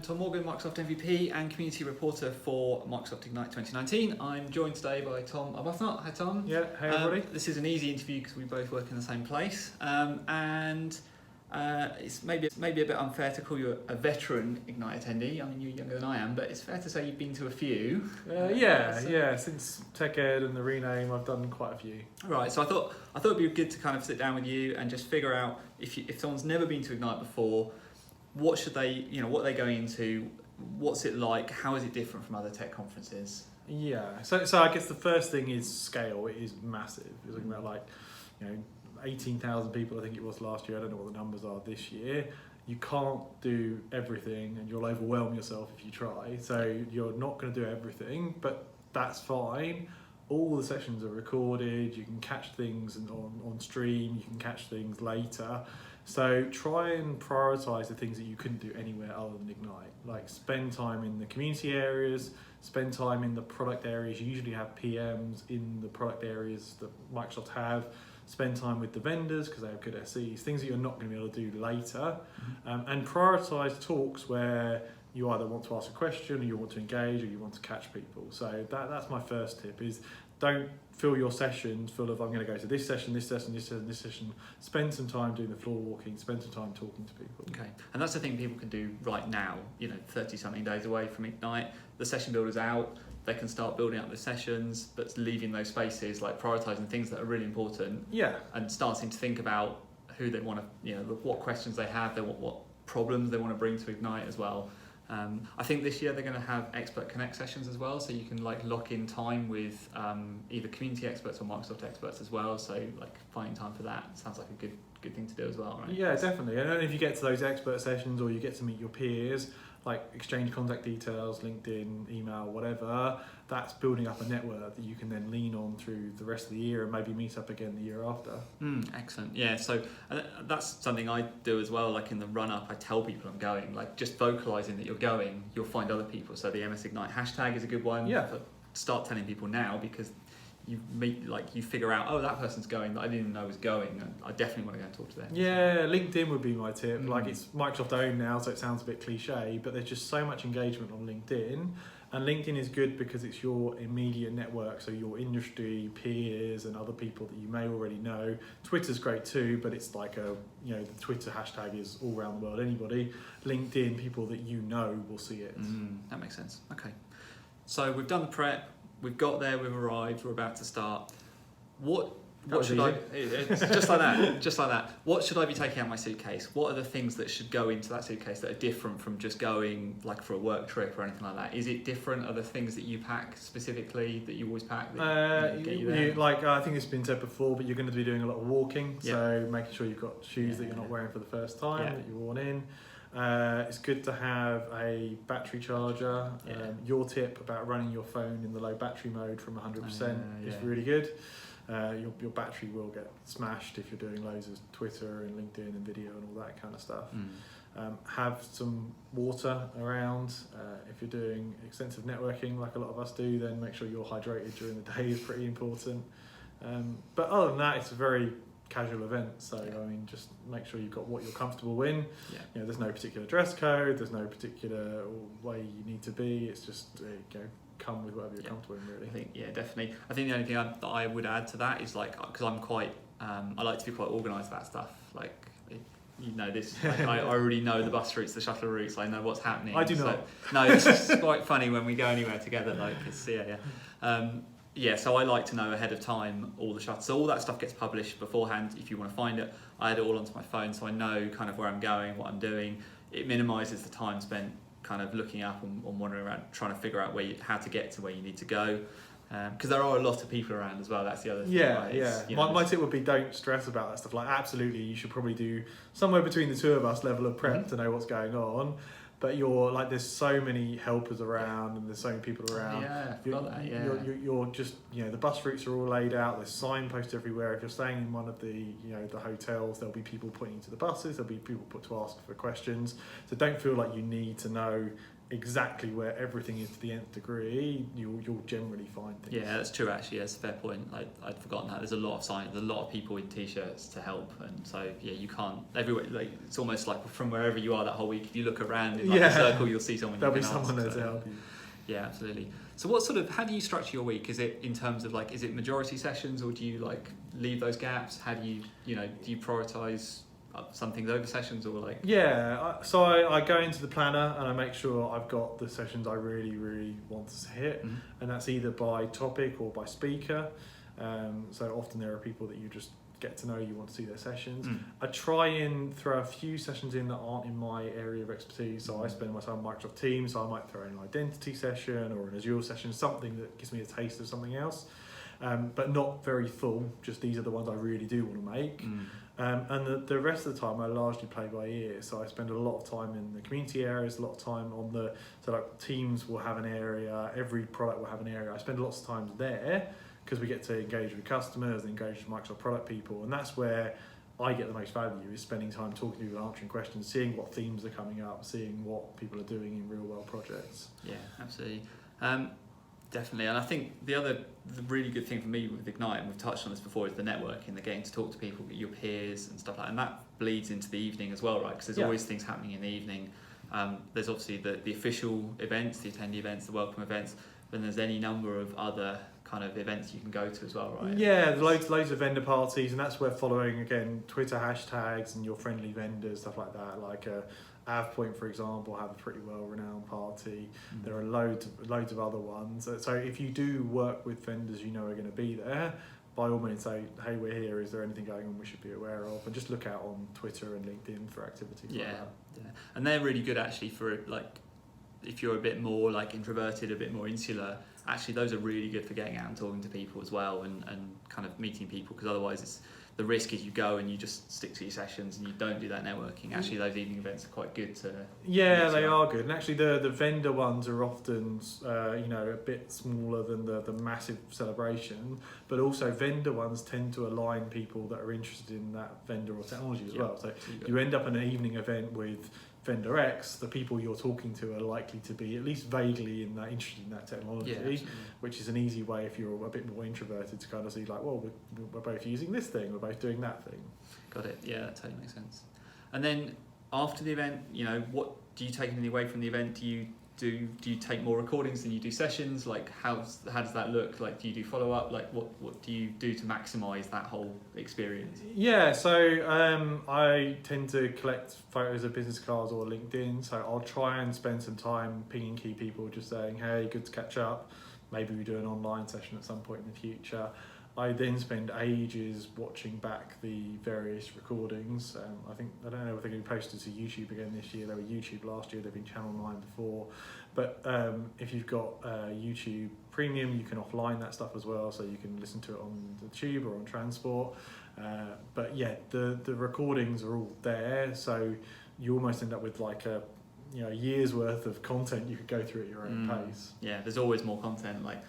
Tom Morgan, Microsoft MVP and Community Reporter for Microsoft Ignite 2019. I'm joined today by Tom Arbuthnot. Hi Tom. Yeah, hey everybody. This is an easy interview because we both work in the same place. It's maybe a bit unfair to call you a veteran Ignite attendee. I mean, you're younger than I am, but it's fair to say you've been to a few. Since Tech Ed and the rename, I've done quite a few. Right, so I thought it'd be good to kind of sit down with you and just figure out if someone's never been to Ignite before, what should they, what are they going into? What's it like? How is it different from other tech conferences? Yeah, so I guess the first thing is scale. It is massive. You're talking about 18,000 people, I think it was last year. I don't know what the numbers are this year. You can't do everything and you'll overwhelm yourself if you try. So you're not going to do everything, but that's fine. All the sessions are recorded. You can catch things on stream. You can catch things later. So try and prioritise the things that you couldn't do anywhere other than Ignite. Like spend time in the community areas, spend time in the product areas. You usually have PMs in the product areas that Microsoft have. Spend time with the vendors because they have good SEs, things that you're not going to be able to do later. And prioritise talks where you either want to ask a question or you want to engage or you want to catch people. So that's my first tip is don't fill your sessions full of I'm going to go to this session, this session, this session, this session. Spend some time doing the floor walking, spend some time talking to people. Okay, and that's the thing people can do right now, 30 something days away from Ignite. The session builder's out, they can start building up the sessions, but leaving those spaces, like prioritising things that are really important. Yeah. And starting to think about who they want to, what questions they have, what problems they want to bring to Ignite as well. I think this year they're going to have Expert Connect sessions as well, so you can lock in time with either community experts or Microsoft experts as well. So finding time for that sounds like a good thing to do as well, right? Yeah, definitely. And then if you get to those expert sessions or you get to meet your peers, exchange contact details, LinkedIn, email, whatever, that's building up a network that you can then lean on through the rest of the year and maybe meet up again the year after. Excellent. Yeah, so that's something I do as well. In the run up, I tell people I'm going, just vocalizing that you're going, you'll find other people. So the MS Ignite hashtag is a good one. Yeah. Start telling people now because you meet, you figure out, oh, that person's going that I didn't even know was going, and I definitely want to go and talk to them. Yeah, LinkedIn would be my tip. It's Microsoft owned now, so it sounds a bit cliche, but there's just so much engagement on LinkedIn, and LinkedIn is good because it's your immediate network, so your industry peers and other people that you may already know. Twitter's great too, but it's the Twitter hashtag is all around the world. Anybody, LinkedIn, people that you know will see it. That makes sense. Okay, so we've done the prep. We've got there, we've arrived, we're about to start. What should it's just like that. What should I be taking out of my suitcase? What are the things that should go into that suitcase that are different from just going for a work trip or anything like that? Is it different? Are there things that you pack specifically that you always pack that get you there? I think it's been said before, but you're going to be doing a lot of walking, so making sure you've got shoes that you're not wearing for the first time, that you're worn in. It's good to have a battery charger. Your tip about running your phone in the low battery mode from 100% is really good. Your battery will get smashed if you're doing loads of Twitter and LinkedIn and video and all that kind of stuff. Have some water around. If you're doing extensive networking like a lot of us do, then make sure you're hydrated during the day is pretty important. But other than that, it's a very casual event, so just make sure you've got what you're comfortable in. There's no particular dress code, there's no particular way you need to be. It's just come with whatever you're comfortable in, really. I think definitely. I think the only thing that I would add to that is because I'm quite I like to be quite organised about stuff. I already know the bus routes, the shuttle routes. I know what's happening. I do not. No, it's just quite funny when we go anywhere together. So I like to know ahead of time all the shuttles. So all that stuff gets published beforehand if you want to find it. I add it all onto my phone so I know kind of where I'm going, what I'm doing. It minimises the time spent kind of looking up and wandering around trying to figure out how to get to where you need to go. Because there are a lot of people around as well. That's the other thing. My tip would be don't stress about that stuff. Absolutely, you should probably do somewhere between the two of us level of prep to know what's going on. But you're there's so many helpers around and there's so many people around. You're just the bus routes are all laid out. There's signposts everywhere. If you're staying in one of the the hotels, there'll be people pointing to the buses. There'll be people to ask for questions. So don't feel like you need to know exactly where everything is to the nth degree, you'll generally find things. Yeah, that's true actually. That's a fair point. I'd forgotten that. There's a lot of signs, there's a lot of people in t-shirts to help, and so yeah, you can't everywhere. Like it's almost like from wherever you are that whole week, if you look around in like a circle, you'll see someone. There'll be someone there to help you. Yeah, absolutely. So how do you structure your week? Is it in terms of like, is it majority sessions, or do you like leave those gaps? How do you do you prioritise some things over sessions, or like? Yeah, so I go into the planner and I make sure I've got the sessions I really, really want to hit, and that's either by topic or by speaker. So often there are people that you just get to know, you want to see their sessions. I try and throw a few sessions in that aren't in my area of expertise. So I spend my time on Microsoft Teams, so I might throw in an identity session or an Azure session, something that gives me a taste of something else. But not very full, just these are the ones I really do want to make. And the rest of the time I largely play by ear, so I spend a lot of time in the community areas, a lot of time on so like Teams will have an area, every product will have an area. I spend lots of time there because we get to engage with customers and engage with Microsoft product people, and that's where I get the most value, is spending time talking to people, answering questions, seeing what themes are coming up, seeing what people are doing in real world projects. Yeah, absolutely. Definitely, and I think the really good thing for me with Ignite, and we've touched on this before, is the networking, the getting to talk to people, your peers and stuff like that, and that bleeds into the evening as well, right? Because there's always things happening in the evening. There's obviously the official events, the attendee events, the welcome events, then there's any number of other kind of events you can go to as well, right? Yeah, loads of vendor parties, and that's where following, again, Twitter hashtags and your friendly vendors, stuff like that, like AvePoint, for example, have a pretty well-renowned party. There are loads of other ones. So if you do work with vendors you know are going to be there, by all means say, hey, we're here, is there anything going on we should be aware of? And just look out on Twitter and LinkedIn for activities like that. Yeah, and they're really good actually for like, if you're a bit more like introverted, a bit more insular, actually those are really good for getting out and talking to people as well, and kind of meeting people, because otherwise it's the risk is you go and you just stick to your sessions and you don't do that networking. Actually those evening events are quite good to they are good, and actually the vendor ones are often a bit smaller than the massive celebration, but also vendor ones tend to align people that are interested in that vendor or technology as well. So you end up in an evening event with vendor X, the people you're talking to are likely to be at least vaguely interested in that technology, which is an easy way if you're a bit more introverted to kind of see like, well, we're both using this thing, we're both doing that thing. Got it. Yeah, that totally makes sense. And then after the event, what do you take anything away from the event? Do you take more recordings than you do sessions? Like how does that look? Like do you do follow up? Like what do you do to maximise that whole experience? Yeah, so I tend to collect photos of business cards or LinkedIn. So I'll try and spend some time pinging key people, just saying, hey, good to catch up. Maybe we do an online session at some point in the future. I then spend ages watching back the various recordings. I don't know if they're going to be posted to YouTube again this year. They were YouTube last year, they've been Channel 9 before. But if you've got YouTube Premium, you can offline that stuff as well, so you can listen to it on the tube or on transport. But yeah, the recordings are all there, so you almost end up with like a year's worth of content you could go through at your own pace. Yeah, there's always more content. Like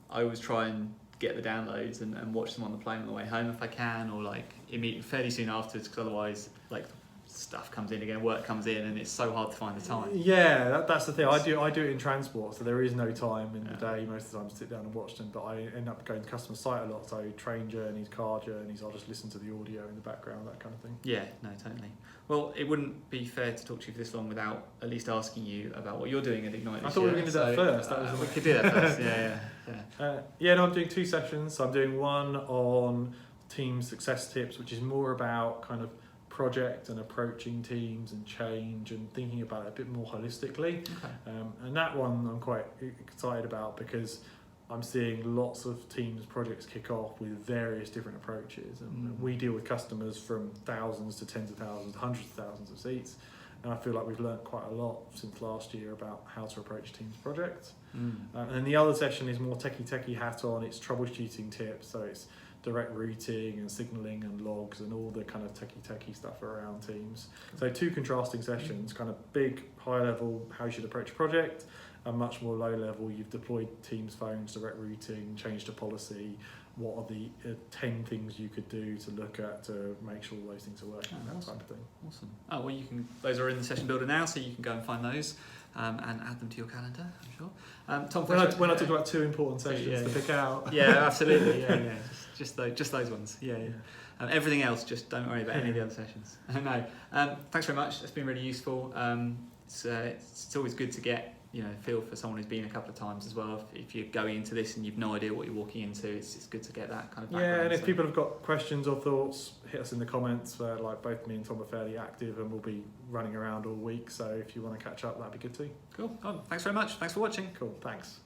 I always try and get the downloads and watch them on the plane on the way home if I can, or like fairly soon afterwards, because otherwise like stuff comes in again, work comes in, and it's so hard to find the time. Yeah, that's the thing. I do it in transport, so there is no time in the day most of the time to sit down and watch them, but I end up going to customer site a lot, so train journeys, car journeys, I'll just listen to the audio in the background, that kind of thing. Yeah, no, totally. Well, it wouldn't be fair to talk to you for this long without at least asking you about what you're doing at Ignite this I thought we were going to do that first. We could do that first, yeah. I'm doing 2 sessions. So I'm doing one on team success tips, which is more about kind of project and approaching teams and change and thinking about it a bit more holistically. Okay. And that one I'm quite excited about because I'm seeing lots of teams projects kick off with various different approaches, and we deal with customers from thousands to tens of thousands, hundreds of thousands of seats, and I feel like we've learnt quite a lot since last year about how to approach teams projects. And then the other session is more techie hat on. It's troubleshooting tips, so it's direct routing and signaling and logs and all the kind of techie stuff around teams. So 2 contrasting sessions, kind of big high level how you should approach a project, and much more low level, you've deployed Teams phones, direct routing, changed a policy, what are the 10 things you could do to look at to make sure those things are working, that type of thing. Awesome. Oh, well, those are in the session builder now, so you can go and find those. and add them to your calendar, I'm sure. Tom, when I talk about 2 important sessions to pick out. Yeah, absolutely. Yeah. Just those ones. Yeah. Everything else, just don't worry about any of the other sessions. No. Thanks very much. That's been really useful. It's always good to get feel for someone who's been a couple of times as well. If you're going into this and you've no idea what you're walking into, it's good to get that kind of background. Yeah, and if people have got questions or thoughts, hit us in the comments. Like both me and Tom are fairly active, and we'll be running around all week. So if you want to catch up, that'd be good too. Cool. Thanks very much. Thanks for watching. Cool. Thanks.